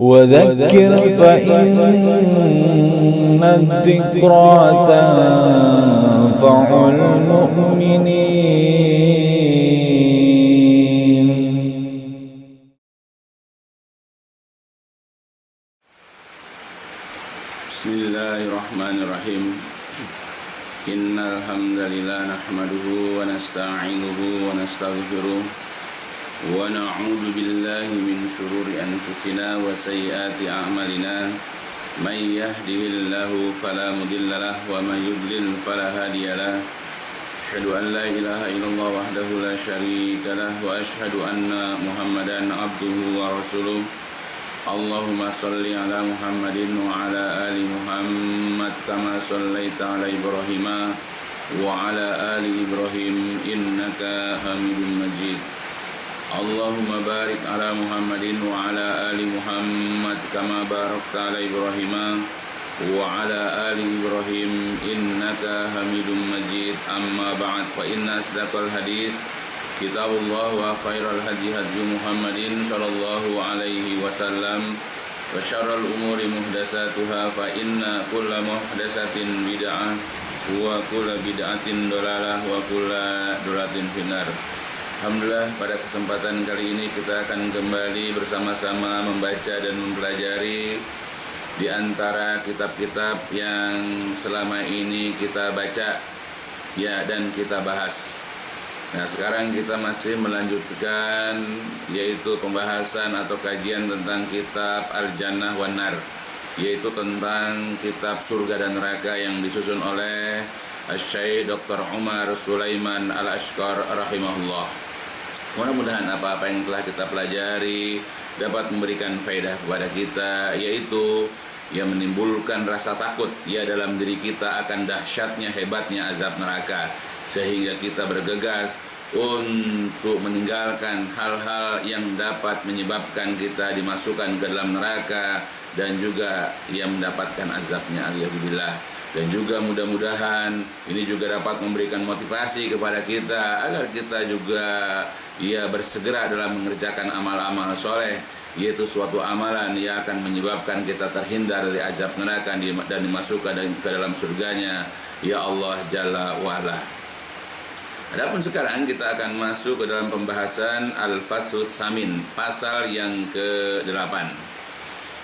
وذكر فإن الذكرى تنفع المؤمنين. Bismillahirrahmanirrahim. Innal hamdalillah nahmaduhu wa nasta'inuhu wa nastaghfiruh wa na'udzu billahi min shururi anfusina wa sayyiati a'malina. May yahdihillahu fala mudilla lahu wa may yudlil fala hadiya lahu. Asyhadu an la ilaha illallah wahdahu la syarika lahu wa asyhadu anna Muhammadan abduhu wa rasuluh. Allahumma salli ala Muhammadin wa ala ali Muhammad kama sallaita ala Ibrahim wa ala ali Ibrahim innaka Hamidum Majid. Allahumma barik ala Muhammadin wa ala ali Muhammad kama barakta ala Ibrahim wa ala ali Ibrahim innaka Hamidum Majid. Amma ba'd, fa inna asdaqal hadis kitabullah wa khairal hadi hadi Muhammadin sallallahu alaihi wasallam wa syarrul umuri muhdatsatuha fa inna kulla muhdatsatin bid'ah wa kulla bid'atin dhalalah wa kulla dhalalatin finnar. Alhamdulillah, pada kesempatan kali ini kita akan kembali bersama-sama membaca dan mempelajari di antara kitab-kitab yang selama ini kita baca ya dan kita bahas. Nah, sekarang kita masih melanjutkan yaitu pembahasan atau kajian tentang kitab Al-Jannah wan Nar, yaitu tentang kitab surga dan neraka yang disusun oleh Syekh Dr. Umar Sulaiman Al-Ashqar rahimahullah. Mudah-mudahan apa-apa yang telah kita pelajari dapat memberikan faedah kepada kita, yaitu yang menimbulkan rasa takut ya dalam diri kita akan dahsyatnya hebatnya azab neraka, sehingga kita bergegas untuk meninggalkan hal-hal yang dapat menyebabkan kita dimasukkan ke dalam neraka dan juga yang mendapatkan azabnya, alhamdulillah. Dan juga mudah-mudahan ini juga dapat memberikan motivasi kepada kita agar kita juga bersegera dalam mengerjakan amal-amal soleh, yaitu suatu amalan yang akan menyebabkan kita terhindar dari azab neraka dan dimasukkan ke dalam surganya ya Allah Jalla wa'ala. Adapun sekarang kita akan masuk ke dalam pembahasan Al-Faslus Samin, pasal yang ke-8,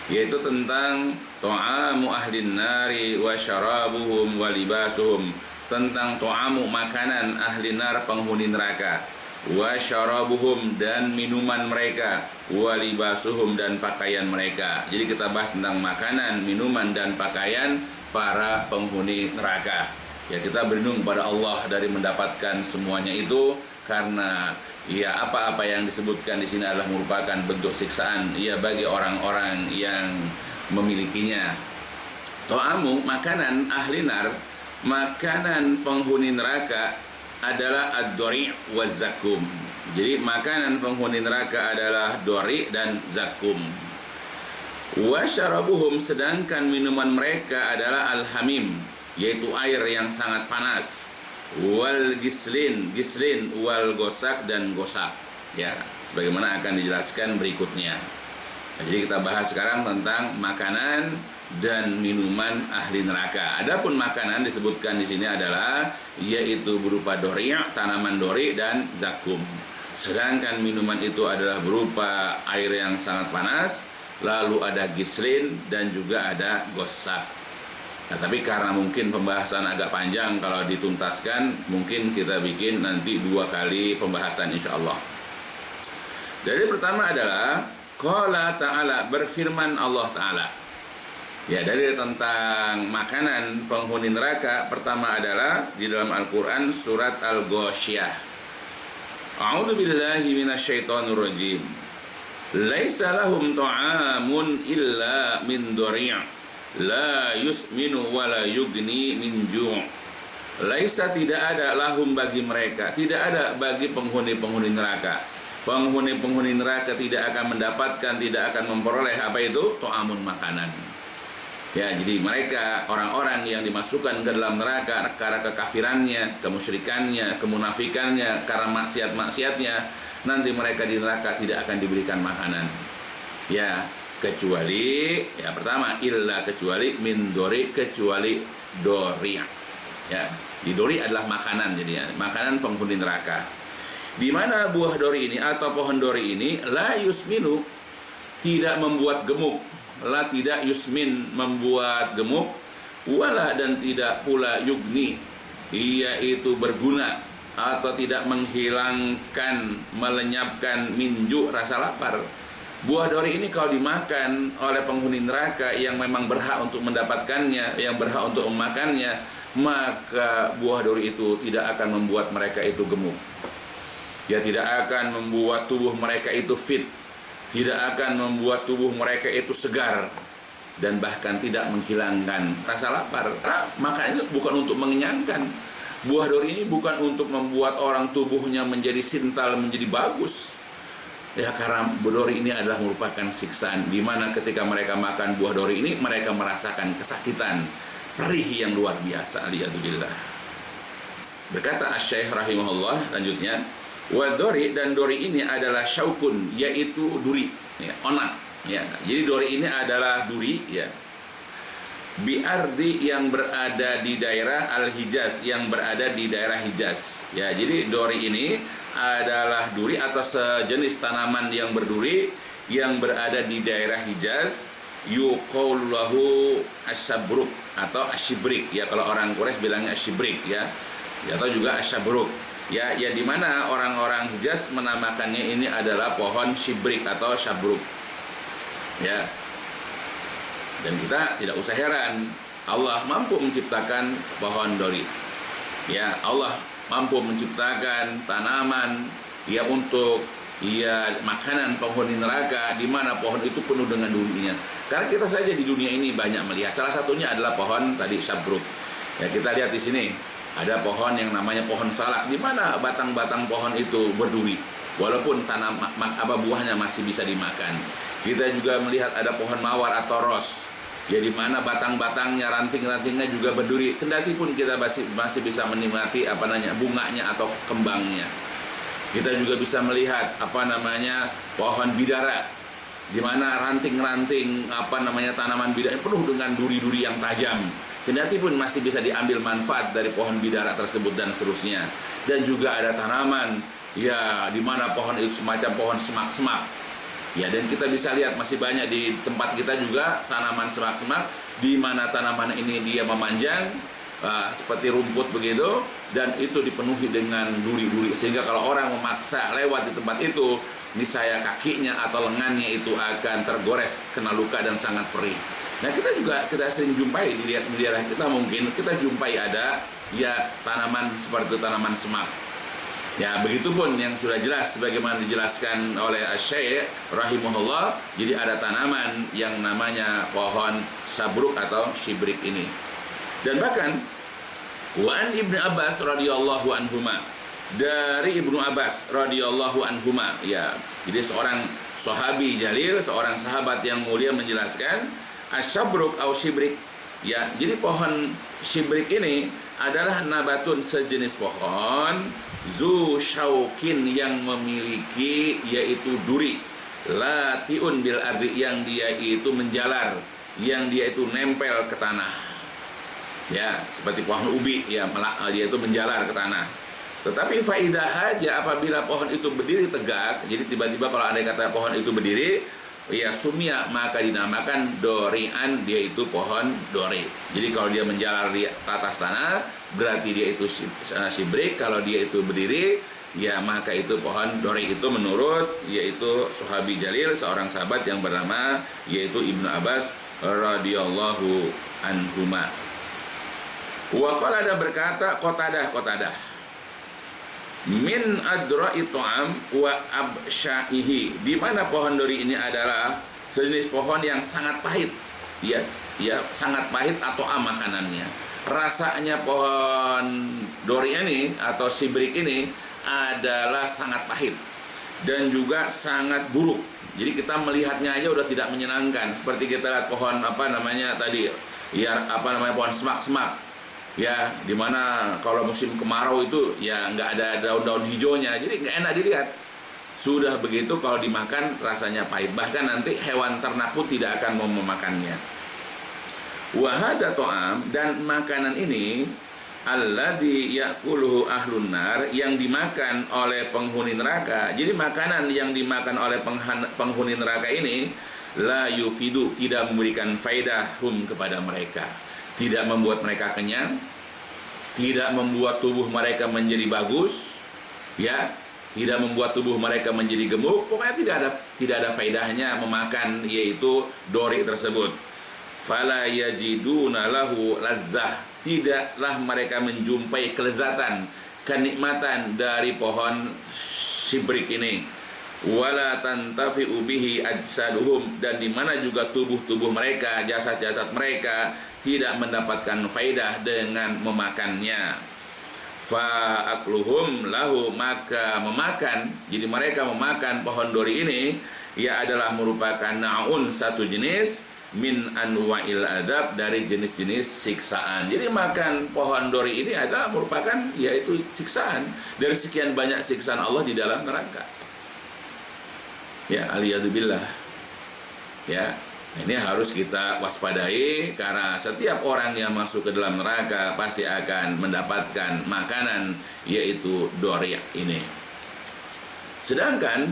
yaitu tentang ta'amu ahlin nari wa syarabuhum wa libasuhum, tentang ta'amu makanan ahli nar penghuni neraka, wa syarabuhum dan minuman mereka, wa libasuhum dan pakaian mereka. Jadi kita bahas tentang makanan, minuman dan pakaian para penghuni neraka. Ya, kita berlindung kepada Allah dari mendapatkan semuanya itu, karena apa-apa yang disebutkan di sini adalah merupakan bentuk siksaan bagi orang-orang yang memilikinya. Ta'amu makanan ahli nar, makanan penghuni neraka adalah ad-dori' wa zakum. Jadi makanan penghuni neraka adalah dori dan zakum. Wa syarabuhum, sedangkan minuman mereka adalah al-hamim, yaitu air yang sangat panas. Wal gislin wal gosak dan gosak, ya, sebagaimana akan dijelaskan berikutnya. Nah, jadi kita bahas sekarang tentang makanan dan minuman ahli neraka. Adapun makanan disebutkan di sini adalah yaitu berupa dori', tanaman dori dan zakum. Sedangkan minuman itu adalah berupa air yang sangat panas, lalu ada gislin dan juga ada gosak. Nah, tapi karena mungkin pembahasan agak panjang, kalau dituntaskan mungkin kita bikin nanti 2 kali pembahasan insyaallah. Jadi pertama adalah qala ta'ala, berfirman Allah Ta'ala. Ya, dari tentang makanan penghuni neraka, pertama adalah di dalam Al-Quran surat Al-Ghasyiyah. A'udzu billahi minasyaitonir rajim. Laisa lahum ta'amun illa min dori'. La yusminu wa la yugni min ju'. Laisa, tidak ada, lahum bagi mereka, tidak ada bagi penghuni-penghuni neraka. Penghuni-penghuni neraka tidak akan mendapatkan, tidak akan memperoleh apa itu? Ta'amun, makanan. Ya, jadi mereka orang-orang yang dimasukkan ke dalam neraka karena kekafirannya, kemusyrikannya, kemunafikannya, karena maksiat-maksiatnya, nanti mereka di neraka tidak akan diberikan makanan. Ya, kecuali ya pertama illa kecuali min dori kecuali dori ya. Di dori adalah makanan, jadi makanan penghuni neraka. Di mana buah dori ini atau pohon dori ini la yusminu tidak membuat gemuk, la tidak yusmin membuat gemuk, wala dan tidak pula yugni yaitu berguna atau tidak menghilangkan melenyapkan minju rasa lapar. Buah dori ini kalau dimakan oleh penghuni neraka yang memang berhak untuk mendapatkannya, yang berhak untuk memakannya, maka buah dori itu tidak akan membuat mereka itu gemuk. Ya, tidak akan membuat tubuh mereka itu fit, tidak akan membuat tubuh mereka itu segar, dan bahkan tidak menghilangkan rasa lapar. Karena makan itu bukan untuk mengenyangkan. Buah dori ini bukan untuk membuat orang tubuhnya menjadi sintal, menjadi bagus. Ya, karena buah dori ini adalah merupakan siksaan, di mana ketika mereka makan buah dori ini mereka merasakan kesakitan, perih yang luar biasa. Alhamdulillah. Berkata Asy-Syaikh rahimahullah lanjutnya, wa dori dan dori ini adalah syaukun, yaitu duri, ya, onat. Ya, jadi dori ini adalah duri, ya. Biardi yang berada di daerah Al-Hijaz, yang berada di daerah Hijaz. Ya, jadi dori ini adalah duri atau sejenis tanaman yang berduri yang berada di daerah Hijaz. Yuqaulahu asyabruk atau asyibrik, ya, kalau orang Quraisy bilangnya asyibrik, ya, atau juga asyabruk. Ya, di mana orang-orang Hijaz menamakannya ini adalah pohon syibrik atau syabruk. Ya. Dan kita tidak usah heran, Allah mampu menciptakan pohon dori. Ya, Allah mampu menciptakan tanaman ya untuk ya makanan penghuni neraka, di mana pohon itu penuh dengan durinya. Karena kita saja di dunia ini banyak melihat, salah satunya adalah pohon tadi syabruk. Ya, kita lihat di sini ada pohon yang namanya pohon salak, di mana batang-batang pohon itu berduri, walaupun buahnya masih bisa dimakan. Kita juga melihat ada pohon mawar atau ros, ya, di mana batang-batangnya, ranting-rantingnya juga berduri. Kendati pun kita masih bisa menikmati bunganya atau kembangnya. Kita juga bisa melihat pohon bidara, di mana ranting-ranting tanaman bidara penuh dengan duri-duri yang tajam. Kendati pun masih bisa diambil manfaat dari pohon bidara tersebut dan seterusnya. Dan juga ada tanaman ya di mana pohon itu semacam pohon semak-semak. Ya, dan kita bisa lihat masih banyak di tempat kita juga tanaman semak-semak, di mana tanaman ini dia memanjang seperti rumput begitu, dan itu dipenuhi dengan duri-duri, sehingga kalau orang memaksa lewat di tempat itu, niscaya kakinya atau lengannya itu akan tergores, kena luka dan sangat perih. Nah, kita sering jumpai di daerah kita, mungkin kita jumpai ada ya tanaman seperti itu, tanaman semak. Ya, begitupun yang sudah jelas sebagaimana dijelaskan oleh Asy-Syaikh rahimahullah. Jadi ada tanaman yang namanya pohon sabruk atau syibrik ini. Dan bahkan Wan Ibnu Abbas radhiyallahu anhuma, dari Ibnu Abbas radhiyallahu anhuma, ya, jadi seorang sahabi jalil, seorang sahabat yang mulia menjelaskan asyabruk atau syibrik. Ya, jadi pohon syibrik ini adalah nabatun, sejenis pohon zu syaukin yang memiliki yaitu duri, latiun bil ardi yang dia itu menjalar, yang dia itu nempel ke tanah. Ya, seperti pohon ubi, ya, dia itu menjalar ke tanah. Tetapi faidah haja apabila pohon itu berdiri tegak, jadi tiba-tiba kalau ada kata pohon itu berdiri, ya sumia, maka dinamakan dorian, dia itu pohon dori. Jadi kalau dia menjalar di atas tanah, berarti dia itu syibrik. Kalau dia itu berdiri, ya maka itu pohon dori. Itu menurut yaitu sahabi jalil, seorang sahabat yang bernama yaitu Ibnu Abbas radhiyallahu anhuma. Wa qala, ada berkata Qatadah min adra'i ta'am wa absya'ihi, di mana pohon dori ini adalah sejenis pohon yang sangat pahit, ya, sangat pahit atau makanannya. Rasanya pohon dori ini atau sibrik ini adalah sangat pahit dan juga sangat buruk. Jadi kita melihatnya aja udah tidak menyenangkan. Seperti kita lihat pohon pohon semak-semak. Ya, dimana kalau musim kemarau itu ya nggak ada daun-daun hijaunya, jadi nggak enak dilihat. Sudah begitu kalau dimakan rasanya pahit, bahkan nanti hewan ternak pun tidak akan mau memakannya. Wa hadza ta'am, dan makanan ini alladzi ya'kuluhu ahlun nar, yang dimakan oleh penghuni neraka. Jadi makanan yang dimakan oleh penghuni neraka ini la yufidu, tidak memberikan faedah hum kepada mereka, tidak membuat mereka kenyang, tidak membuat tubuh mereka menjadi bagus, ya, tidak membuat tubuh mereka menjadi gemuk. Pokoknya tidak ada faedahnya memakan yaitu dori tersebut. Fala yajiduna lahu lazzah, tidaklah mereka menjumpai kelezatan, kenikmatan dari pohon sibrik ini. Wala tantafi'u bihi ajsaduhum, dan di mana juga tubuh-tubuh mereka, jasad-jasad mereka tidak mendapatkan faedah dengan memakannya. Fa'akluhum lahu, maka memakan, jadi mereka memakan pohon dori ini, ia adalah merupakan na'un, satu jenis min anwa'il adab, dari jenis-jenis siksaan. Jadi makan pohon dori ini adalah merupakan yaitu siksaan dari sekian banyak siksaan Allah di dalam neraka. Ya, aliyadzubillah. Ya, ini harus kita waspadai, karena setiap orang yang masuk ke dalam neraka pasti akan mendapatkan makanan yaitu dori ini. Sedangkan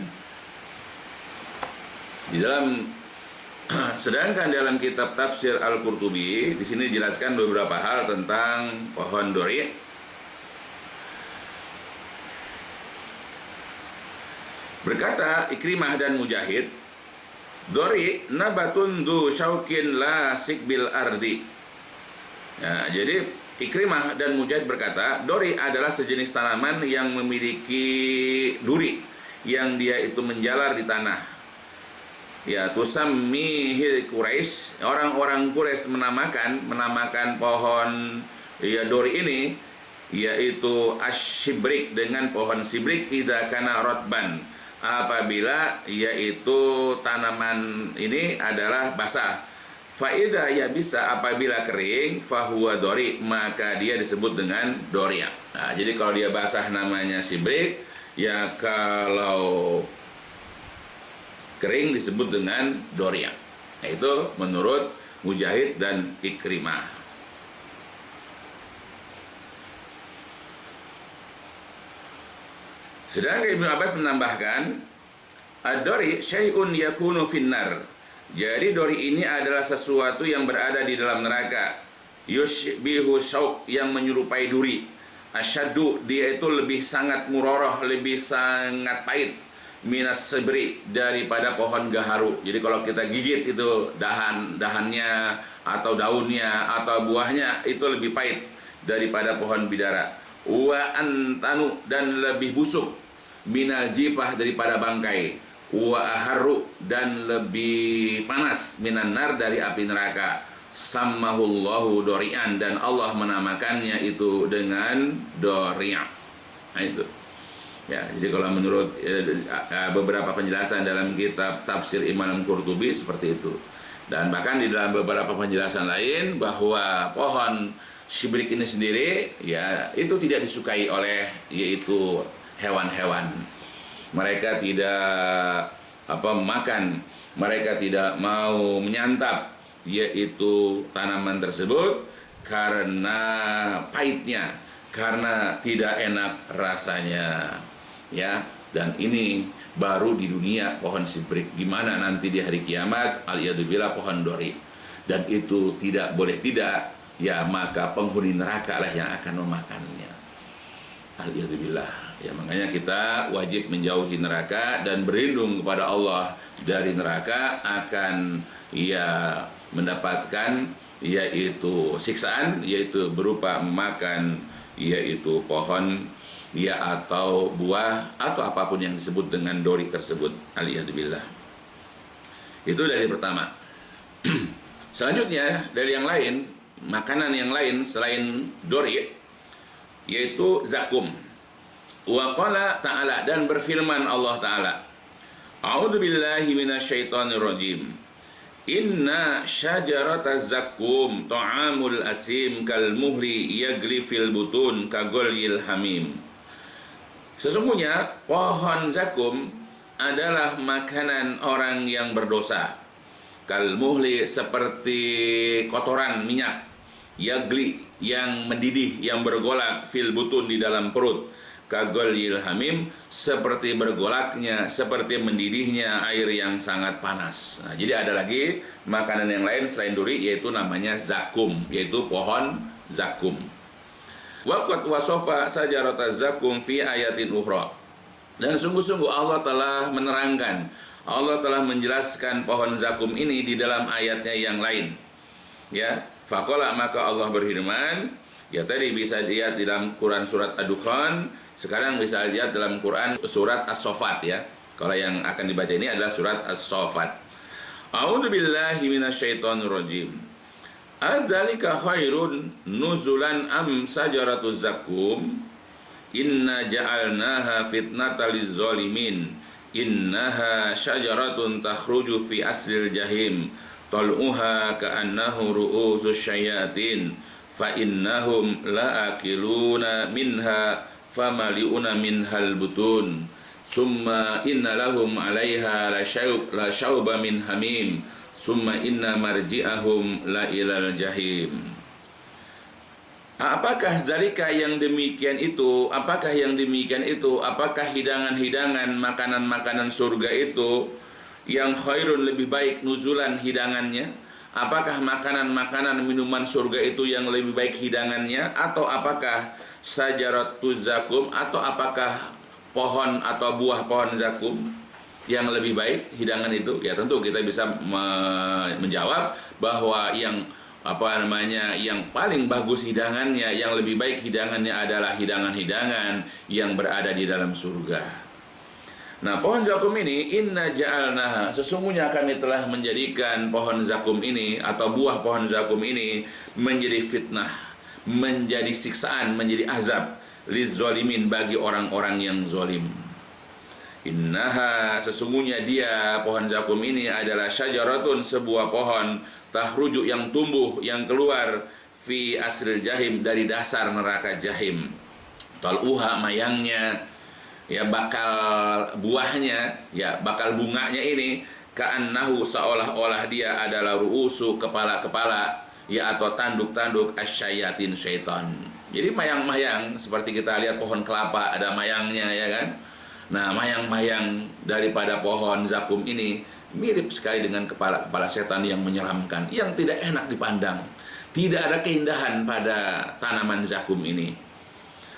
dalam kitab tafsir Al-Qurtubi di sini dijelaskan beberapa hal tentang pohon dori. Berkata Ikrimah dan Mujahid, dori nabatun du syaukin la sikbil ardi. Ya, jadi Ikrimah dan Mujahid berkata, dori adalah sejenis tanaman yang memiliki duri, yang dia itu menjalar di tanah. Ya, tusammihi Quraisy, orang-orang Quraisy menamakan pohon ya dori ini yaitu asyibrik, dengan pohon sibrik, idza kana rotban, apabila yaitu tanaman ini adalah basah. Faida ya bisa, apabila kering, fahuwa dori, maka dia disebut dengan doria. Nah, jadi kalau dia basah namanya sibrik, ya kalau kering disebut dengan doria. Nah, itu menurut Mujahid dan Ikrimah. Sedangkan Ibnu Abbas menambahkan, ad-dori syai'un yakunu finnar. Jadi dori ini adalah sesuatu yang berada di dalam neraka. Yushbihu syauq, yang menyerupai duri. Asyaddu, dia itu lebih sangat muroroh, lebih sangat pahit. Minas sebri, daripada pohon gaharu. Jadi kalau kita gigit itu dahannya atau daunnya atau buahnya itu lebih pahit daripada pohon bidara. Wa antanu, dan lebih busuk, minal jifah, daripada bangkai. Wa aharu, dan lebih panas, minan nar, dari api neraka. Sammahullahu dori'an, dan Allah menamakannya itu dengan dori'an. Nah itu. Ya, jadi kalau menurut beberapa penjelasan dalam kitab tafsir Imam Qurtubi seperti itu. Dan bahkan di dalam beberapa penjelasan lain bahwa pohon sibrik ini sendiri ya itu tidak disukai oleh yaitu hewan-hewan. Mereka tidak makan, mereka tidak mau menyantap yaitu tanaman tersebut karena pahitnya, karena tidak enak rasanya. Ya, dan ini baru di dunia pohon sibrik. Gimana nanti di hari kiamat, aliyadzubillah, pohon dori. Dan itu tidak boleh tidak, ya maka penghuni neraka lah yang akan memakannya. Aliyadzubillah. Ya, makanya kita wajib menjauhi neraka dan berlindung kepada Allah dari neraka, akan ya mendapatkan yaitu siksaan, yaitu berupa makan yaitu pohon ya atau buah atau apapun yang disebut dengan dori tersebut. Aliyadzubillah. Itu dari pertama. Selanjutnya dari yang lain, makanan yang lain selain dori, yaitu zakum. Wa qala ta'ala, dan berfirman Allah Ta'ala, a'udzubillahi minasyaitonirrajim, inna syajarataz zakum ta'amul asim kal muhli yagli fil butun kagolyil hamim. Sesungguhnya pohon zakum adalah makanan orang yang berdosa. Kal muhli, seperti kotoran minyak, yagli, yang mendidih, yang bergolak, fil butun, di dalam perut. Kagolil hamim, seperti bergolaknya, seperti mendidihnya air yang sangat panas. Nah, jadi ada lagi makanan yang lain selain duri, yaitu namanya zakum, yaitu pohon zakum. Waqad wasofa sajarata zakum fi ayatin ukhra. Dan sungguh-sungguh Allah telah menerangkan, Allah telah menjelaskan pohon zakum ini di dalam ayatnya yang lain. Ya, faqala, maka Allah berfirman, ya tadi bisa lihat di dalam Quran surat Ad-Dukhan, sekarang bisa lihat dalam Quran surat As-Saffat ya. Kalau yang akan dibaca ini adalah surat As-Saffat. A'udzu billahi minasyaitonir rajim. Adzalika khairun nuzulan am sajaratuz zakum. Inna ja'alnaha fitnatal lizzalimin. Innaha syajaratun takhruju fi aslil jahim. Tal'uha ka'annahu ru'usus syayatin. Fa innahum la'akiluna minha famali'una minhal butun. Summa inna lahum 'alaiha la syauba min hamim. Summa inna marji'ahum la ilal jahim. Apakah zalika yang demikian itu? Apakah yang demikian itu? Apakah hidangan-hidangan makanan-makanan surga itu yang khairun, lebih baik, nuzulan, hidangannya? Apakah makanan-makanan minuman surga itu yang lebih baik hidangannya? Atau apakah sajaratuz zakum, atau apakah pohon atau buah pohon zakum yang lebih baik hidangan itu? Ya tentu kita bisa menjawab bahwa yang yang paling bagus hidangannya, yang lebih baik hidangannya adalah hidangan-hidangan yang berada di dalam surga. Nah, pohon zakum ini, inna ja'alnaha, sesungguhnya kami telah menjadikan pohon zakum ini atau buah pohon zakum ini menjadi fitnah, menjadi siksaan, menjadi azab lizzalimin, bagi orang-orang yang zalim. Innaha, sesungguhnya dia pohon zakum ini adalah syajaratun, sebuah pohon, tahruju, yang tumbuh, yang keluar, fi asril jahim, dari dasar neraka jahim. Tal'uha, mayangnya, ya bakal buahnya, ya bakal bunganya ini, ka'annahu, seolah-olah dia adalah ru'usu, kepala-kepala, ya atau tanduk-tanduk asyayatin, syaitan. Jadi mayang-mayang, seperti kita lihat pohon kelapa ada mayangnya, ya kan. Nah, mayang-mayang daripada pohon zakum ini mirip sekali dengan kepala-kepala setan yang menyeramkan, yang tidak enak dipandang. Tidak ada keindahan pada tanaman zakum ini.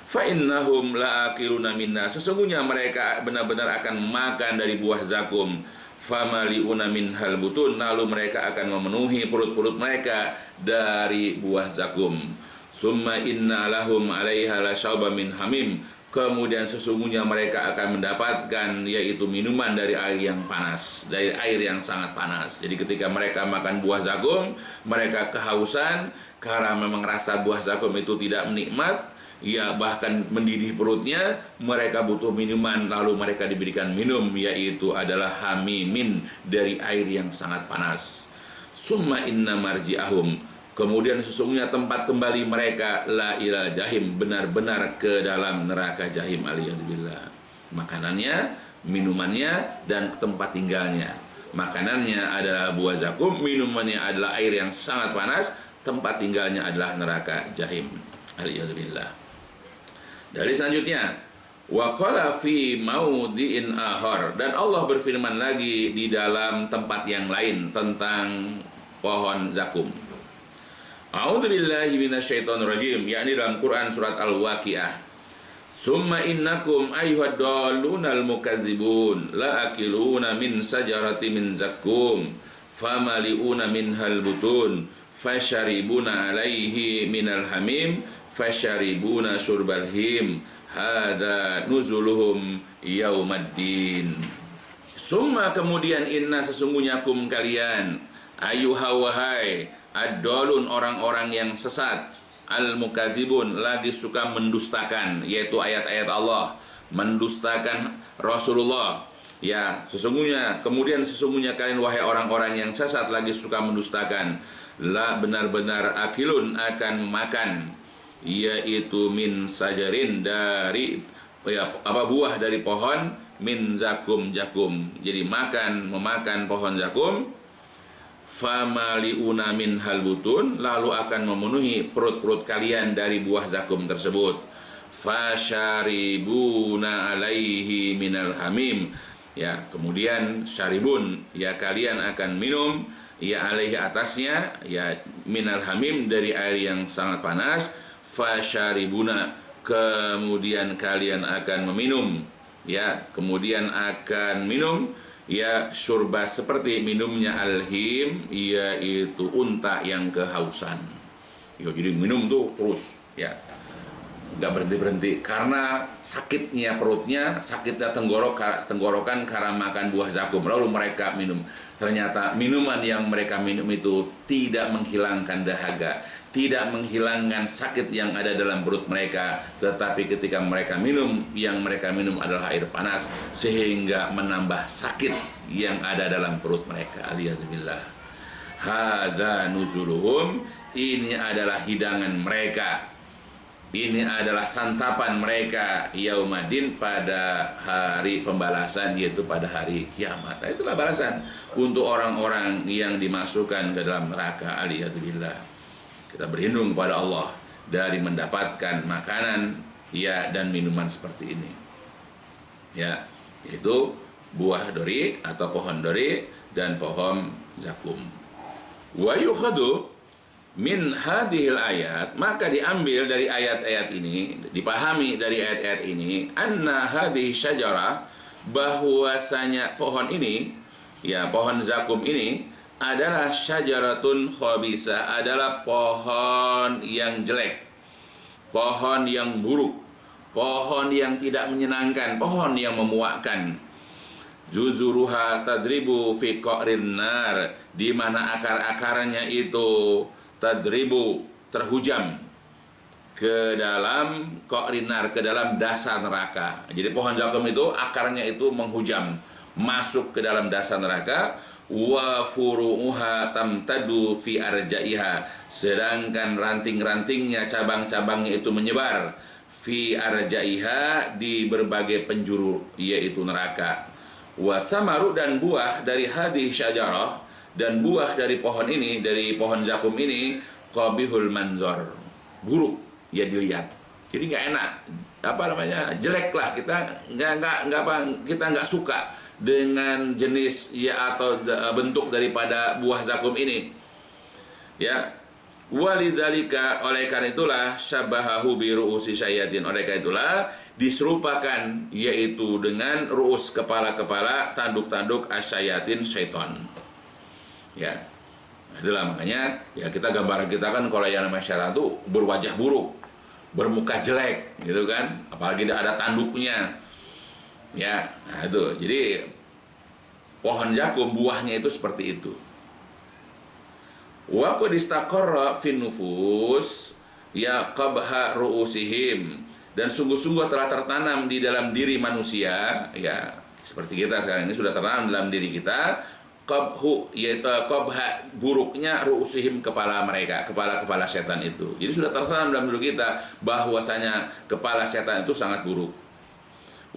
Fa innahum la'akiluna minna, sesungguhnya mereka benar-benar akan makan dari buah zakum. Famali'una minhal butun, lalu mereka akan memenuhi perut-perut mereka dari buah zakum. Summa inna lahum 'alaiha lasyauba min hamim, kemudian sesungguhnya mereka akan mendapatkan yaitu minuman dari air yang panas, dari air yang sangat panas. Jadi ketika mereka makan buah zakum, mereka kehausan karena memang rasa buah zakum itu tidak nikmat, ya bahkan mendidih perutnya, mereka butuh minuman, lalu mereka diberikan minum, yaitu adalah hamimin, dari air yang sangat panas. Summa inna marji'ahum, kemudian sesungguhnya tempat kembali mereka la ilal jahim, benar-benar ke dalam neraka jahim, aliyadzubillah. Makanannya, minumannya, dan tempat tinggalnya. Makanannya adalah buah zakum, minumannya adalah air yang sangat panas, tempat tinggalnya adalah neraka jahim, aliyadzubillah. Dari selanjutnya, wa qala fi maudhi'in ahar, dan Allah berfirman lagi di dalam tempat yang lain tentang pohon zakum. A'udzu billahi minasyaitonir rajim, yakni dalam Quran surat Al-Waqiah. Summa innakum ayyuhad dallunal mukadzibun la'akiluna min sajarati min zakum famali'una minhal butun fasharibuna 'alaihi minal hamim fasharibuna syurbal him hadza nuzuluhum yaumaddin. Summa, kemudian, inna, sesungguhnya kum, kalian, ayyuhawahai ad-dalun, orang-orang yang sesat, al-mukadzibun, lagi suka mendustakan, yaitu ayat-ayat Allah, mendustakan Rasulullah. Ya, sesungguhnya, kemudian sesungguhnya kalian, wahai orang-orang yang sesat, lagi suka mendustakan, la, benar-benar, akilun, akan makan, yaitu min sajarin, dari buah dari pohon, min zakum jakum. Jadi memakan pohon zakum, famaliuna min halbutun, lalu akan memenuhi perut-perut kalian dari buah zakum tersebut. Fasyaribuna alaihi minal hamim. Ya, kemudian syaribun, ya kalian akan minum, ya alaihi atasnya, ya minal hamim dari air yang sangat panas. Fasyaribuna, kemudian kalian akan meminum, ya kemudian akan minum, ya syurba seperti minumnya alhim, yaitu unta yang kehausan. Ya, jadi minum tuh terus, ya nggak berhenti-berhenti karena sakitnya perutnya, sakitnya tenggorokan karena makan buah zakum. Lalu mereka minum. Ternyata minuman yang mereka minum itu tidak menghilangkan dahaga, tidak menghilangkan sakit yang ada dalam perut mereka, tetapi ketika mereka minum, yang mereka minum adalah air panas sehingga menambah sakit yang ada dalam perut mereka. Aliyadzubillah. Hadza nuzuluhum, ini adalah hidangan mereka. Ini adalah santapan mereka yaumadin, pada hari pembalasan, yaitu pada hari kiamat. Nah, itulah balasan untuk orang-orang yang dimasukkan ke dalam neraka. Aliyadzubillah. Kita berlindung kepada Allah dari mendapatkan makanan, ya, dan minuman seperti ini. Ya, yaitu buah dori atau pohon dori dan pohon zakum. Wa yukhadu min hadhil ayat, maka diambil dari ayat-ayat ini, dipahami dari ayat-ayat ini, anna hadhihi syajarah, bahwasanya pohon ini, ya pohon zakum ini adalah syajaratun khabisah, adalah pohon yang jelek, pohon yang buruk, pohon yang tidak menyenangkan, pohon yang memuakkan. Juzuruha tadribu fi qa'rin nar, di mana akar-akarnya itu tadribu, terhujam ke dalam qa'rinar, ke dalam dasar neraka. Jadi pohon zakum itu akarnya itu menghujam masuk ke dalam dasar neraka. Wa furu'uha tamtadu fi arja'iha, sedangkan ranting-rantingnya, cabang-cabangnya itu menyebar fi arja'iha, di berbagai penjuru yaitu neraka. Wa samaru, dan buah dari hadhihi syajarah, dan buah dari pohon ini, dari pohon zakum ini, qabihul manzor, buruk ya dilihat. Jadi nggak enak, apa namanya, jelek lah, kita nggak suka dengan jenis, ya atau bentuk daripada buah zakum ini, ya. Walidzalika, oleh karena itulah, syabahahu bi ru'usi syayatin, oleh karena itulah diserupakan, yaitu dengan ru'us, kepala-kepala, tanduk-tanduk asyayatin, syaitan. Ya, itulah makanya, ya kita gambaran kita kan kalau yang namanya syaitan itu berwajah buruk, bermuka jelek, gitu kan, apalagi ada tanduknya. Ya, nah itu. Jadi pohon zakum buahnya itu seperti itu. Wa qad istaqarra fin nufus, ya qabha ru'usihim, dan sungguh-sungguh telah tertanam di dalam diri manusia, ya seperti kita sekarang ini sudah tertanam dalam diri kita, qabhu, yaitu qabha, buruknya, ru'usihim, kepala mereka, kepala-kepala setan itu. Jadi sudah tertanam dalam diri kita bahwasanya kepala setan itu sangat buruk.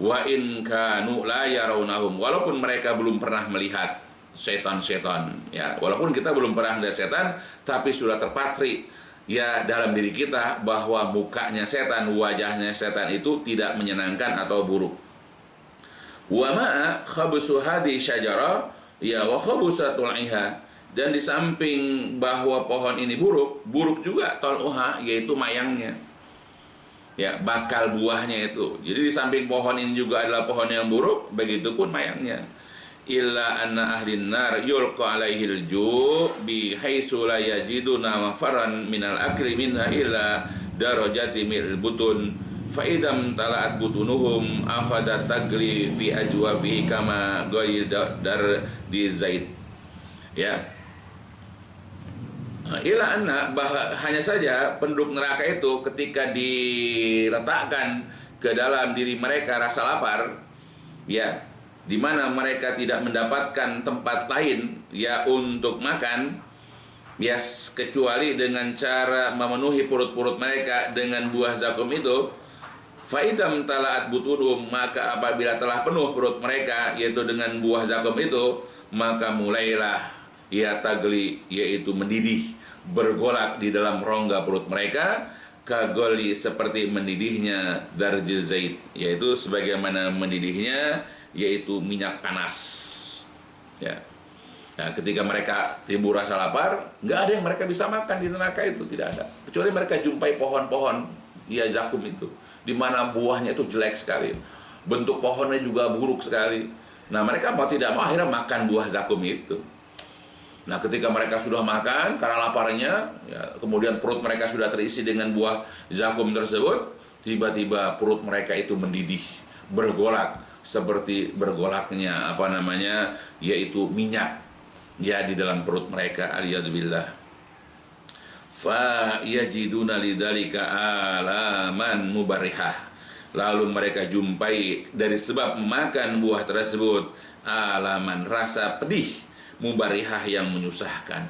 Wa in kanu la yarawnahum, walaupun mereka belum pernah melihat setan-setan, ya walaupun kita belum pernah melihat setan, tapi sudah terpatri, ya dalam diri kita bahwa mukanya setan, wajahnya setan itu tidak menyenangkan atau buruk. Wa ma'a khabsu hadhi syajarah, ya wa khabusatul iha, dan di samping bahwa pohon ini buruk, buruk juga tol'uha, yaitu mayangnya, ya bakal buahnya itu. Jadi di samping pohon ini juga adalah pohon yang buruk, begitupun mayangnya. Illa anna ahlin nar yulqa alaihil ju' bi haitsu la yajiduna mafaran minal akli minha illa darajati mil butun fa idam talaat butunuhum akhadhat tagli fi ajwafihi kama dar di zaid. Ya, ila anna, hanya saja penduduk neraka itu ketika diletakkan ke dalam diri mereka rasa lapar, ya, di mana mereka tidak mendapatkan tempat lain, ya untuk makan, ya kecuali dengan cara memenuhi perut-perut mereka dengan buah zakum itu, Faidam talaat butunum, maka apabila telah penuh perut mereka yaitu dengan buah zakum itu, maka mulailah ya tagli, yaitu mendidih, bergolak di dalam rongga perut mereka, kagoli, seperti mendidihnya darjil zait, yaitu sebagaimana mendidihnya yaitu minyak panas. Ya. Nah, ketika mereka timbul rasa lapar, nggak ada yang mereka bisa makan di neraka itu, tidak ada. Kecuali mereka jumpai pohon-pohon ya zakum itu, di mana buahnya itu jelek sekali, bentuk pohonnya juga buruk sekali. Nah, mereka mau tidak mau akhirnya makan buah zakum itu. Nah, ketika mereka sudah makan karena laparnya, ya, kemudian perut mereka sudah terisi dengan buah zakum tersebut, tiba-tiba perut mereka itu mendidih, bergolak seperti bergolaknya yaitu minyak ya di dalam perut mereka, aliyadzubillah. Fa yajiduna lidzalika alaman mubarihah, lalu mereka jumpai dari sebab makan buah tersebut alaman, rasa pedih, mubarihah, yang menyusahkan.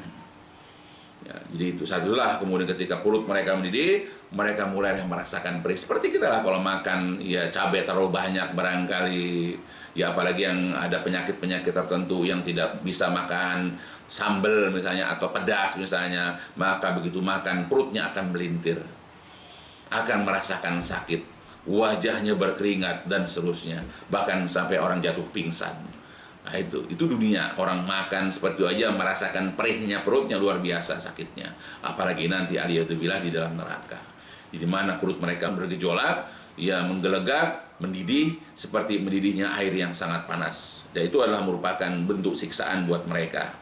Ya, jadi itu satulah. Kemudian ketika perut mereka mendidih, mereka mulai merasakan perih. Seperti kita lah kalau makan ya cabai terlalu banyak barangkali, ya apalagi yang ada penyakit-penyakit tertentu yang tidak bisa makan sambal misalnya atau pedas misalnya, maka begitu makan perutnya akan melintir, akan merasakan sakit, wajahnya berkeringat dan seterusnya, bahkan sampai orang jatuh pingsan. Nah, itu dunia orang makan seperti itu aja merasakan perihnya perutnya, luar biasa sakitnya, apalagi nanti aliyadzubillah di dalam neraka, di mana perut mereka bergejolak, ya menggelegak, mendidih seperti mendidihnya air yang sangat panas. Dan itu adalah merupakan bentuk siksaan buat mereka.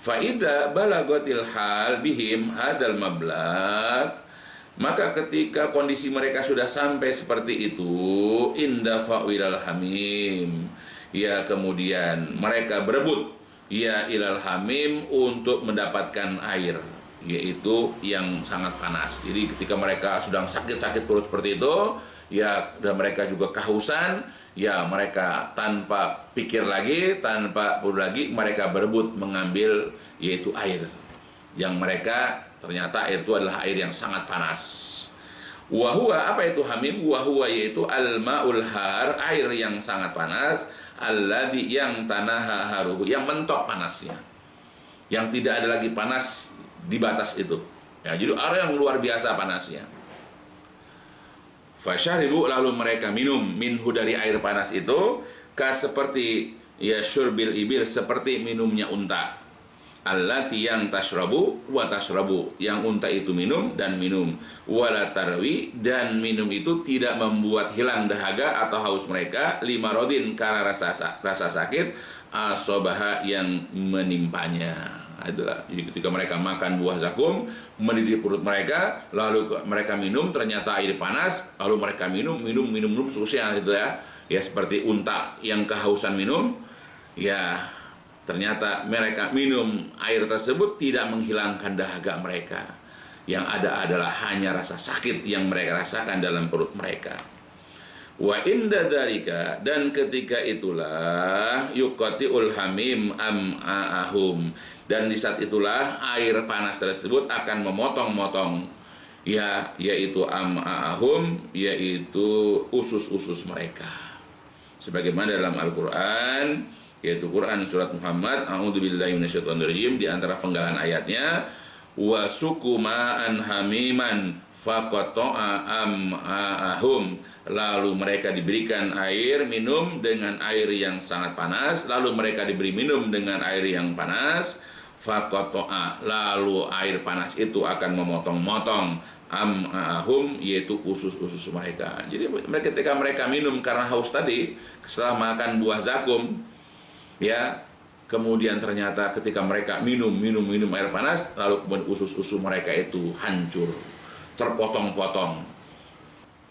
Faida balagatil hal bihim hadal mablak, maka ketika kondisi mereka sudah sampai seperti itu, inda fa'ilal hamim, ya kemudian mereka berebut ya ilal hamim, untuk mendapatkan air, yaitu yang sangat panas. Jadi ketika mereka sedang sakit-sakit perut seperti itu, ya dan mereka juga kehausan, ya mereka tanpa pikir lagi, tanpa perlu lagi, mereka berebut mengambil yaitu air, yang mereka ternyata air itu adalah air yang sangat panas. Wahua, apa itu hamim? Wahua yaitu al-ma'ul har, air yang sangat panas, alladhi, yang tanaha haruhu, yang mentok panasnya, yang tidak ada lagi panas di batas itu. Ya, jadi air yang luar biasa panasnya. Fasyaribu, lalu mereka minum minhu, dari air panas itu, seperti ya syurbil ibir, seperti minumnya unta. Allati, yang tashrabu wa tashrabu, yang unta itu minum dan minum, wala tarwi, dan minum itu tidak membuat hilang dahaga atau haus mereka, lima rodin, karena rasa sakit, asobaha, yang menimpanya. Itulah. Jadi ketika mereka makan buah zakum, mendidih perut mereka, lalu mereka minum, ternyata air panas, lalu mereka minum seterusnya gitu ya. Ya seperti unta yang kehausan minum, ya ternyata mereka minum air tersebut tidak menghilangkan dahaga mereka. Yang ada adalah hanya rasa sakit yang mereka rasakan dalam perut mereka. Wa inda dzalika, dan ketika itulah yuqati'ul hamim am'a'ahum, dan di saat itulah air panas tersebut akan memotong-motong ya yaitu am'a'ahum, yaitu usus-usus mereka. Sebagaimana dalam Al-Qur'an, yaitu Quran surat Muhammad, a'udzubillahi minasyaitonirrajim, di antara penggalan ayatnya, wa sukuma'an hamiman faqata'a am'a'ahum, lalu mereka diberikan air minum dengan air yang sangat panas, lalu mereka diberi minum dengan air yang panas, faqata'a, lalu air panas itu akan memotong-motong am'a'ahum, yaitu usus-usus mereka. Jadi ketika mereka minum karena haus tadi, setelah makan buah zakum, ya kemudian ternyata ketika mereka minum air panas, lalu kemudian usus-usus mereka itu hancur, terpotong-potong.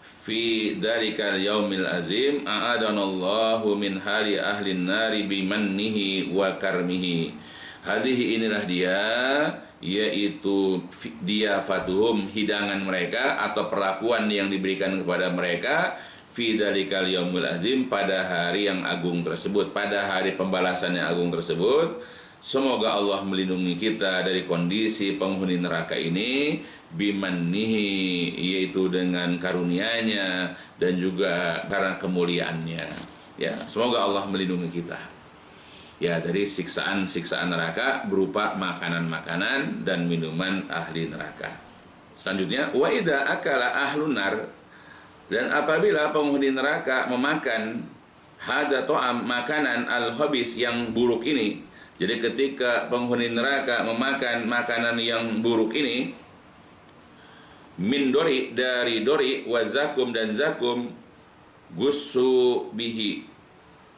Fi dzalikal yaumil azim a'adanallahu min hali ahlin nari bimannihi wa karmihi. Hadhihi, inilah dia, yaitu dia fatuhum, hidangan mereka atau perlakuan yang diberikan kepada mereka, fi dzalikal yaumil azim, pada hari yang agung tersebut, pada hari pembalasan yang agung tersebut, Semoga Allah melindungi kita dari kondisi penghuni neraka ini bimannihi, yaitu dengan karunia-Nya dan juga karena kemuliaannya. Ya, semoga Allah melindungi kita ya dari siksaan-siksaan neraka berupa makanan-makanan dan minuman ahli neraka. Selanjutnya, wa idza akala ahlun nar, dan apabila penghuni neraka memakan hada to'am, makanan al-khabis yang buruk ini. Jadi ketika penghuni neraka memakan makanan yang buruk ini, min dori, dari dori, wa zakum, dan zakum, gussu bihi,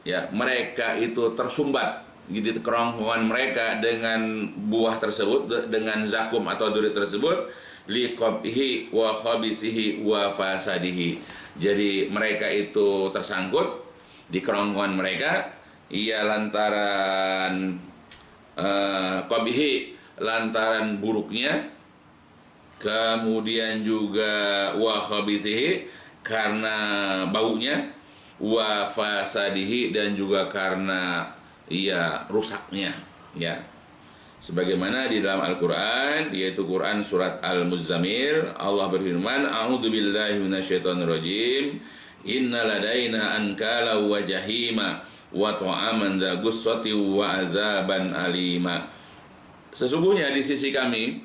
ya, mereka itu tersumbat di kerongkongan mereka dengan buah tersebut, dengan zakum atau duri tersebut, liqabhi wa khabisihi wa fasadihi. Jadi mereka itu tersangkut di kerongkongan mereka, ia lantaran qabhi, lantaran buruknya, kemudian juga wa khabisihi, karena baunya, wa fasadihi, dan juga karena ia rusaknya, ya. Sebagaimana di dalam Al-Qur'an, yaitu Quran surat Al-Muzammil, Allah berfirman, a'udzubillahi minasyaitonirrajim, inna ladaina ankala wa jahima wa ta'aman dza gussati wa azaban alima. Sesungguhnya di sisi kami,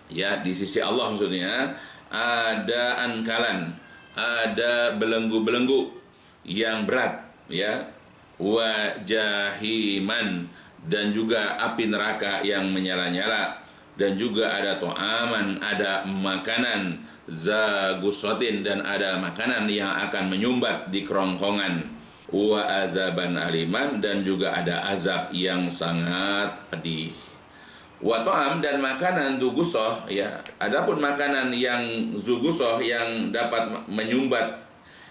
ya, di sisi Allah maksudnya, ada ankalan, ada belenggu-belenggu yang berat, ya, wa jahiman, dan juga api neraka yang menyala-nyala, dan juga ada to'aman, ada makanan, zagusotin, dan ada makanan yang akan menyumbat di kerongkongan, wa azaban aliman, dan juga ada azab yang sangat pedih. Wa ta'am, dan makanan zugusoh, ya, adapun makanan yang zugusoh yang dapat menyumbat,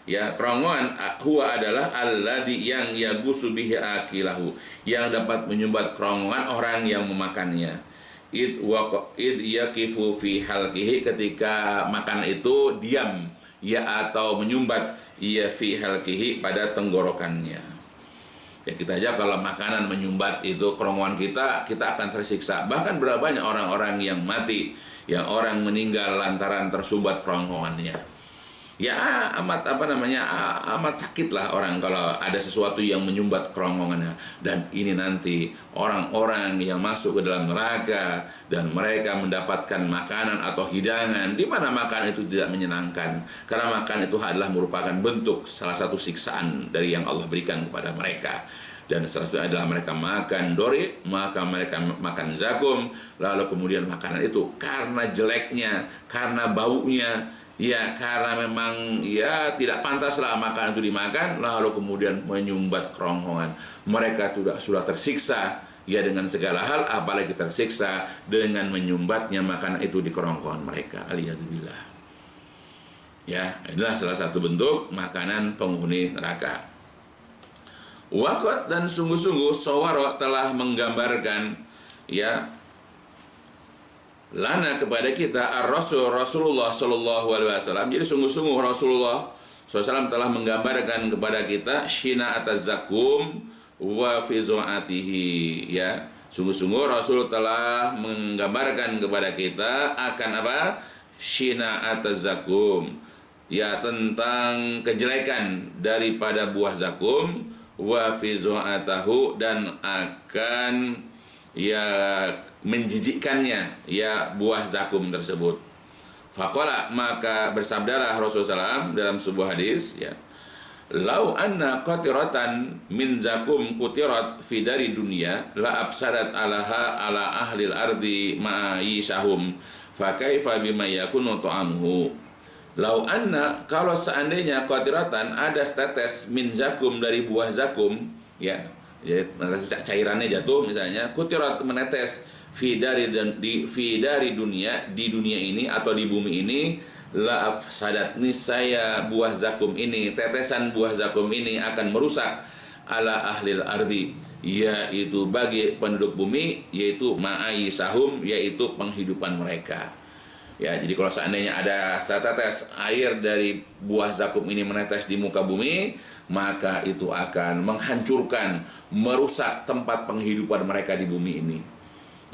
ya, kerongkongan, huwa adalah alladzi yang yagusu bihi akilahu, yang dapat menyumbat kerongkongan orang yang memakannya. Id yaqifu fi halqihi, ketika makan itu diam, ya, atau menyumbat, ya, fi halqihi, pada tenggorokannya. Ya, kita aja kalau makanan menyumbat itu kerongkongan kita akan tersiksa. Bahkan berapa banyak orang-orang yang mati, yang orang meninggal lantaran tersumbat kerongkongannya. Ya, amat amat sakit lah orang kalau ada sesuatu yang menyumbat kerongkongannya. Dan ini nanti orang-orang yang masuk ke dalam neraka dan mereka mendapatkan makanan atau hidangan di mana makan itu tidak menyenangkan, karena makan itu adalah merupakan bentuk salah satu siksaan dari yang Allah berikan kepada mereka. Dan salah satunya adalah mereka makan dori, maka mereka makan zakum, lalu kemudian makanan itu karena jeleknya, karena baunya, ya, karena memang, ya, tidak pantaslah makan itu dimakan, lalu kemudian menyumbat kerongkongan. Mereka sudah tersiksa, ya, dengan segala hal, apalagi tersiksa dengan menyumbatnya makanan itu di kerongkongan mereka. Alhamdulillah. Ya, inilah salah satu bentuk makanan penghuni neraka. Waqat, dan sungguh-sungguh sawara telah menggambarkan, ya, lana kepada kita Rasulullah Shallallahu Alaihi Wasallam. Jadi sungguh-sungguh Rasulullah SAW telah menggambarkan kepada kita shina atas zakum wa fizoatihi, ya, sungguh-sungguh Rasul telah menggambarkan kepada kita akan apa? Shina atas zakum, ya, tentang kejelekan daripada buah zakum, wa fizoatahu, dan akan, ya, menjijikkannya, ya, buah zakum tersebut. Faqala, maka bersabdalah Rasulullah SAW dalam sebuah hadis, ya, lau anna qatiratan min zakum qutirat fi dari dunia la absarat alaha ala ahlil ardi ma'ishahum fa kaifa bima yakunu ta'amuhu. Lau anna, kalau seandainya qatiratan, ada setetes min zakum, dari buah zakum, ya, cairannya jatuh misalnya, qutirat, menetes, fi dari dunia, di dunia ini atau di bumi ini, la afsadat, niscaya buah zakum ini, tetesan buah zakum ini akan merusak ala ahlil ardi, yaitu bagi penduduk bumi, yaitu ma'aisahum, yaitu penghidupan mereka. Ya, jadi kalau seandainya ada setetes air dari buah zakum ini menetes di muka bumi, maka itu akan menghancurkan, merusak tempat penghidupan mereka di bumi ini.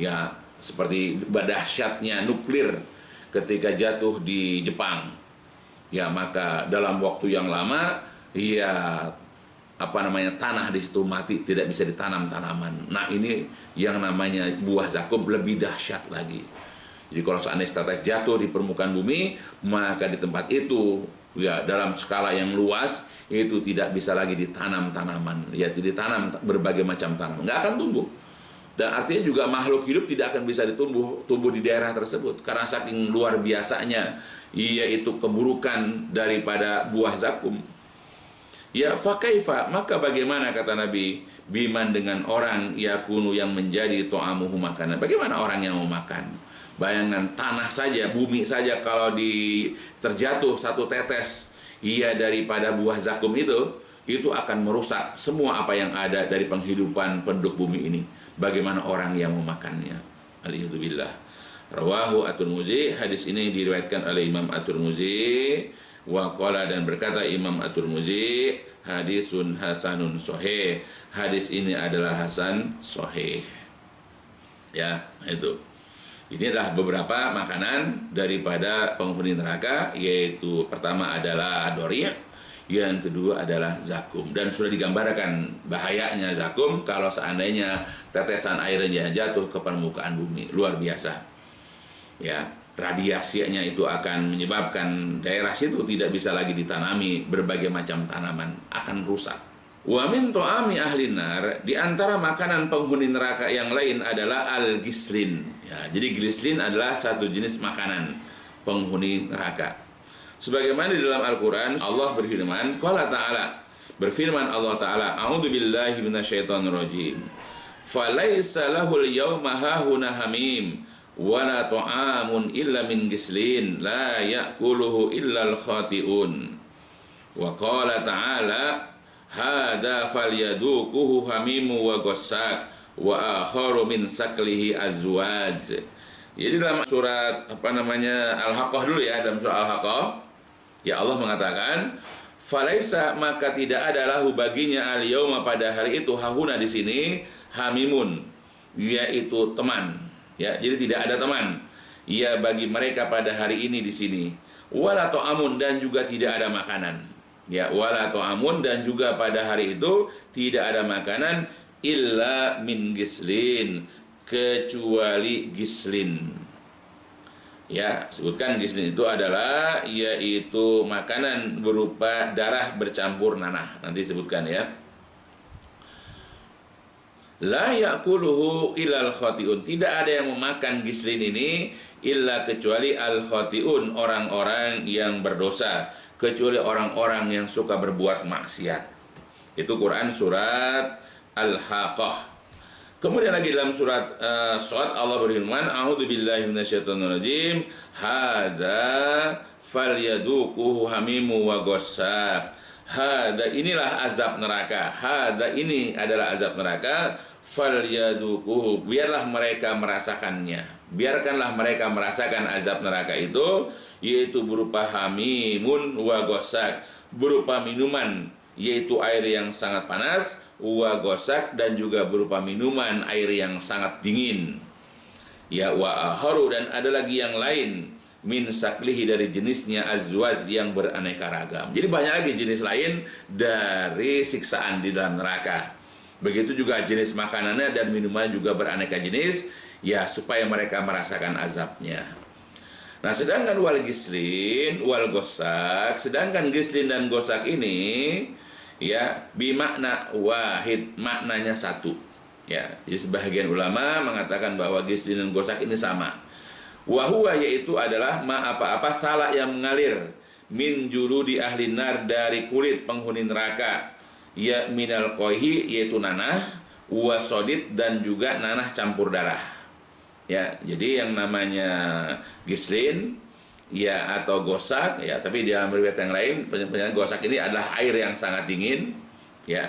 Ya, seperti dahsyatnya nuklir ketika jatuh di Jepang. Ya, maka dalam waktu yang lama, ya tanah di situ mati, tidak bisa ditanam tanaman. Nah, ini yang namanya buah zakum lebih dahsyat lagi. Jadi kalau seandainya tetes jatuh di permukaan bumi, maka di tempat itu ya dalam skala yang luas itu tidak bisa lagi ditanam tanaman, ya ditanam berbagai macam tanaman, nggak akan tumbuh. Dan artinya juga makhluk hidup tidak akan bisa tumbuh di daerah tersebut karena saking luar biasanya yaitu keburukan daripada buah zakum. Ya fakaifa, maka bagaimana kata Nabi, biman dengan orang yakunu yang menjadi to'amuhu makanan. Bagaimana orang yang mau makan? Bayangkan tanah saja, bumi saja kalau terjatuh satu tetes daripada buah zakum itu akan merusak semua apa yang ada dari penghidupan penduduk bumi ini. Bagaimana orang yang memakannya? Alhamdulillah. Rawahu At-Tirmidzi, hadis ini diriwayatkan oleh Imam At-Tirmidzi wa qala, dan berkata Imam At-Tirmidzi, hadisun hasanun sahih. Hadis ini adalah hasan sahih. Ya, itu. Ini adalah beberapa makanan daripada penghuni neraka, yaitu pertama adalah dori', yang kedua adalah zakum. Dan sudah digambarkan bahayanya zakum kalau seandainya tetesan airnya jatuh ke permukaan bumi, luar biasa. Ya, radiasinya itu akan menyebabkan daerah situ tidak bisa lagi ditanami berbagai macam tanaman, akan rusak. Wa min ta'ami ahli nar, di antara makanan penghuni neraka yang lain adalah al-gislin. Ya, jadi gislin adalah satu jenis makanan penghuni neraka. Sebagaimana di dalam Al-Qur'an Allah berfirman, qala ta'ala, berfirman Allah Ta'ala, a'udzu billahi minasyaitonir rajim. Falaisa lahul yawma hahuna hamim wala ta'amun illa min gislin la ya'kuluhu illa al-khati'un. Wa qala ta'ala, hada falyadukuhu hamimu wa gossak wa akharu min saklihi azwaj. Jadi dalam surat Al-Haqqah dulu ya, dalam surat Al-Haqqah ya Allah mengatakan, falaisa, maka tidak ada lahu baginya al-yauma, pada hari itu, hahuna di sini hamimun, yaitu teman. Ya, jadi tidak ada teman ya bagi mereka pada hari ini di sini. Wala ta'amun, dan juga tidak ada makanan. Ya, wala ta'amun, dan juga pada hari itu tidak ada makanan illa min gislin, kecuali gislin. Ya, sebutkan gislin itu adalah yaitu makanan berupa darah bercampur nanah. Nanti sebutkan ya. La ya'kuluhu illal khati'un, tidak ada yang memakan gislin ini illa kecuali al khati'un, orang-orang yang berdosa, kecuali orang-orang yang suka berbuat maksiat. Itu Quran surat Al-Haqqah. Kemudian lagi dalam surat Shad Allah berfirman, a'udzu billahi minasyaitonir rajim, hadza falyaduquhu hamimu wa gossak. Hadza, inilah azab neraka. Hadza, ini adalah azab neraka. Falyaduquhu, biarlah mereka merasakannya. Biarkanlah mereka merasakan azab neraka itu, yaitu berupa hamimun wa gossak, berupa minuman yaitu air yang sangat panas, wa gossak, dan juga berupa minuman air yang sangat dingin. Ya, wa aharu, dan ada lagi yang lain, min saklihi, dari jenisnya, azwaj, yang beraneka ragam. Jadi banyak lagi jenis lain dari siksaan di dalam neraka. Begitu juga jenis makanannya dan minuman juga beraneka jenis, ya supaya mereka merasakan azabnya. Nah, sedangkan wal gislin wal gossak, sedangkan gislin dan gossak ini ya bimakna wahid, maknanya satu. Ya, jadi sebagian ulama mengatakan bahwa gislin dan gossak ini sama. Wahuwa, yaitu adalah apa-apa salak yang mengalir min juludi ahli nar, dari kulit penghuni neraka, ya minal qohi, yaitu nanah, wasodid, dan juga nanah campur darah. Ya, jadi yang namanya gislin ya atau gossak ya, tapi dalam riwayat yang lain penyampaian gossak ini adalah air yang sangat dingin ya.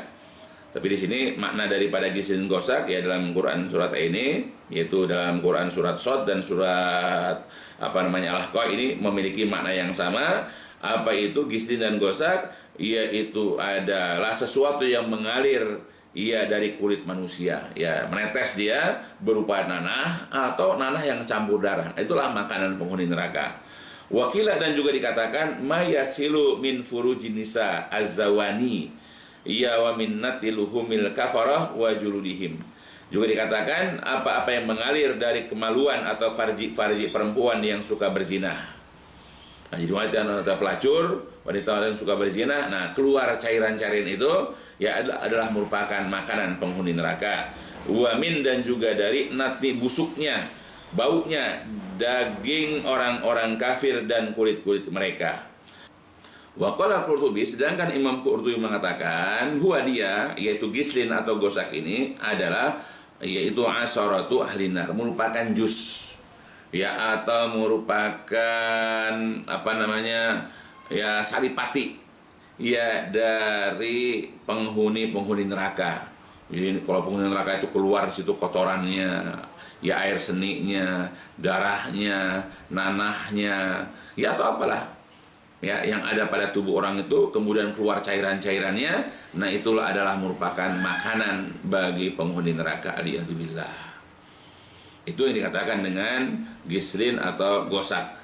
Tapi di sini makna daripada gislin gosak ya dalam Quran surat ini, yaitu dalam Quran surat Shad dan surat Al-Ahqaf ini memiliki makna yang sama. Apa itu gislin dan gosak? Yaitu adalah sesuatu yang mengalir dari kulit manusia, ya menetes dia berupa nanah atau nanah yang campur darah. Itulah makanan penghuni neraka. Wakilah dan juga dikatakan mayasilu min furujin nisa az-zawani ya wa min natiluhumil kafarah wa juludihim. Juga dikatakan apa-apa yang mengalir dari kemaluan atau farji perempuan yang suka berzina. Nah, jadi wanita pelacur, wanita yang suka berzina, nah keluar cairan-cairan itu ya adalah merupakan makanan penghuni neraka. Wamin dan juga dari natni busuknya, baunya daging orang-orang kafir dan kulit-kulit mereka. Wa qala Qurtubi, sedangkan Imam Qurtubi mengatakan huwa dia, yaitu gislin atau gosak ini adalah yaitu asharatu ahlinar, merupakan jus ya atau merupakan saripati ya dari penghuni neraka. Jadi kalau penghuni neraka itu keluar di situ kotorannya, ya air seninya, darahnya, nanahnya, ya atau apalah ya yang ada pada tubuh orang itu, kemudian keluar cairan-cairannya. Nah itulah adalah merupakan makanan bagi penghuni neraka. Aliyahzubillah. Itu yang dikatakan dengan gislin atau gosak.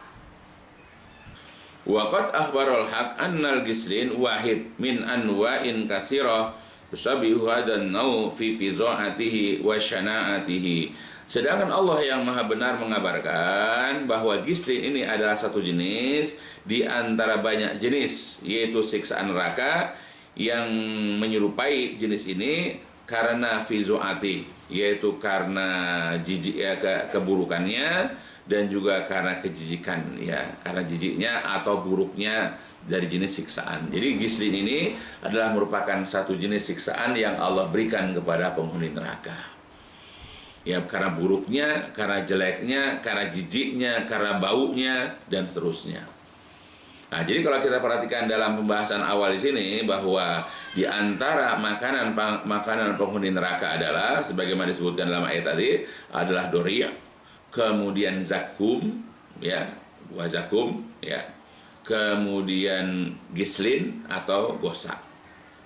Waqad akhbarul haq annal gislin wahid min anwa'in katsirah tusabihu hadan nau fi fizaatihi wa syana'atihi. Sedangkan Allah yang Maha Benar mengabarkan bahwa gislin ini adalah satu jenis di antara banyak jenis, yaitu siksaan neraka yang menyerupai jenis ini karena fizoati, yaitu karena jijik keburukannya dan juga karena kejijikan ya, karena jijiknya atau buruknya dari jenis siksaan. Jadi gislin ini adalah merupakan satu jenis siksaan yang Allah berikan kepada penghuni neraka. Ya karena buruknya, karena jeleknya, karena jijiknya, karena baunya dan seterusnya. Nah, jadi kalau kita perhatikan dalam pembahasan awal di sini bahwa di antara makanan penghuni neraka adalah sebagaimana disebutkan dalam ayat tadi adalah doria, kemudian zakum, ya, buah zakum, ya, kemudian gislin atau gosak.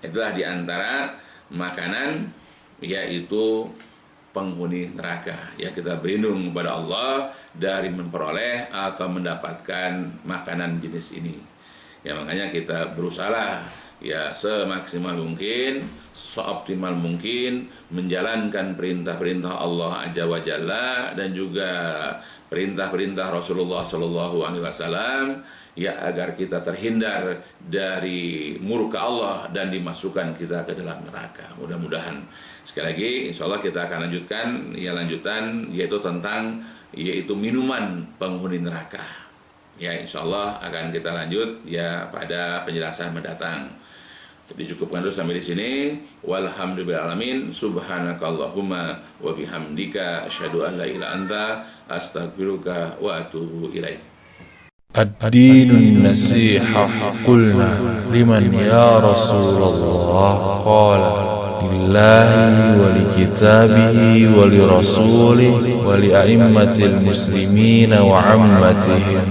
Itulah di antara makanan yaitu penghuni neraka. Ya kita berlindung kepada Allah dari memperoleh atau mendapatkan makanan jenis ini. Ya makanya kita berusaha ya semaksimal mungkin, seoptimal mungkin menjalankan perintah-perintah Allah Azza wa Jalla dan juga perintah-perintah Rasulullah Sallallahu Alaihi Wasallam ya agar kita terhindar dari murka Allah dan dimasukkan kita ke dalam neraka. Mudah-mudahan. Sekali lagi insya Allah kita akan lanjutan yaitu tentang minuman penghuni neraka. Ya insya Allah akan kita lanjut ya pada penjelasan mendatang. Jadi cukupkan dulu sampai di sini. Walhamdulillahirabbil alamin. Subhanakallahumma wa bihamdika asyhadu an la ilaha illa anta astaghfiruka wa atubu ilaik. الدين النصيحة قلنا لمن يا رسول الله قال لله ولكتابه ولرسوله ولأئمة المسلمين وعمتهم